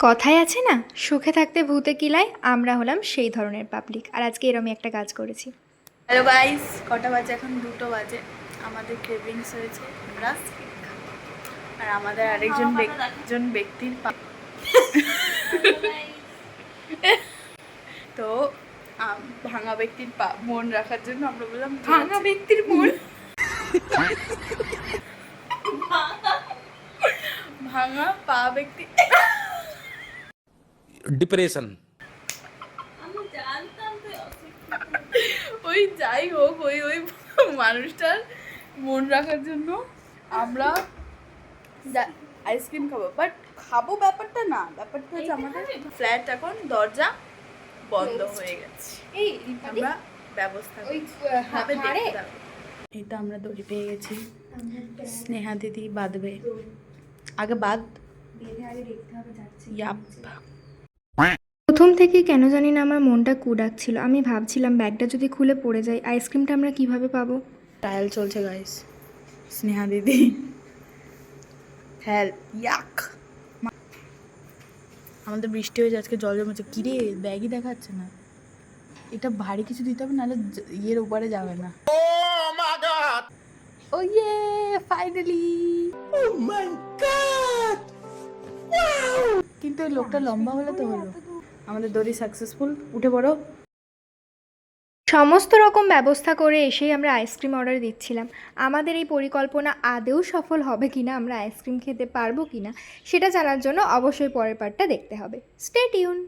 কথায় আছে না, সুখে থাকতে ভূতে কিলায়। আমরা হলাম সেই ধরনের পাবলিক, আর আজকে এরমই একটা কাজ করেছি। হ্যালো গাইস, কটা বাজে? এখন 2টো বাজে। আমাদের ক্রেভিংস হয়েছে আমরা আর আমাদের আরেকজন ব্যক্তির তো ভাঙা ব্যক্তির মন রাখার জন্য আমরা বললাম ভাঙা ব্যক্তির মন, ভাঙা পা ব্যক্তি ডিপ্রেশন। ওই যাই হোক, ওই ওই মানুষটার মন রাখার জন্য আমরা আইসক্রিম খাবো। বাট খাবো ব্যাপারটা না, ব্যাপারটা হচ্ছে আমাদের ফ্ল্যাট এখন দরজা বন্ধ হয়ে গেছে। এই আমরা ব্যবস্থা ওই হবে হাড়ে দেখতে হবে। এই তো আমরা দড়ি পেয়ে গেছি। স্নেহা দিদি বাঁধবে, আগে বাঁধ। ইয়াপ। প্রথম থেকে কেন জানি না আমার মনটা কুডাকছিল। আমি ভাবছিলাম ব্যাগটা যদি খুলে পড়ে যায়, আইসক্রিমটা আমরা কিভাবে পাবো। ট্রায়াল চলছে গাইস। স্নেহা দিদি হেল্প। ইয়াক। আমাদের বৃষ্টি হয়ে আজকে জল জমেছে। কিরে ব্যাগই দেখাচ্ছে না, এটা ভারী কিছু দিতে হবে, নাহলে ইয়ের উপরে যাবে না। ও ইয়ে, ফাইনালি। কিন্তু ওই লোকটা লম্বা হলে তো হলো। আমাদের দড়ি সাকসেসফুল, উঠে পড়ো। সমস্ত রকম ব্যবস্থা করে এসেই আমরা আইসক্রিম অর্ডার দিচ্ছিলাম। আমাদের এই পরিকল্পনা আদৌ সফল হবে কিনা, আমরা আইসক্রিম খেতে পারবো কিনা, সেটা জানার জন্য অবশ্যই পরের পার্টটা দেখতে হবে। Stay tune.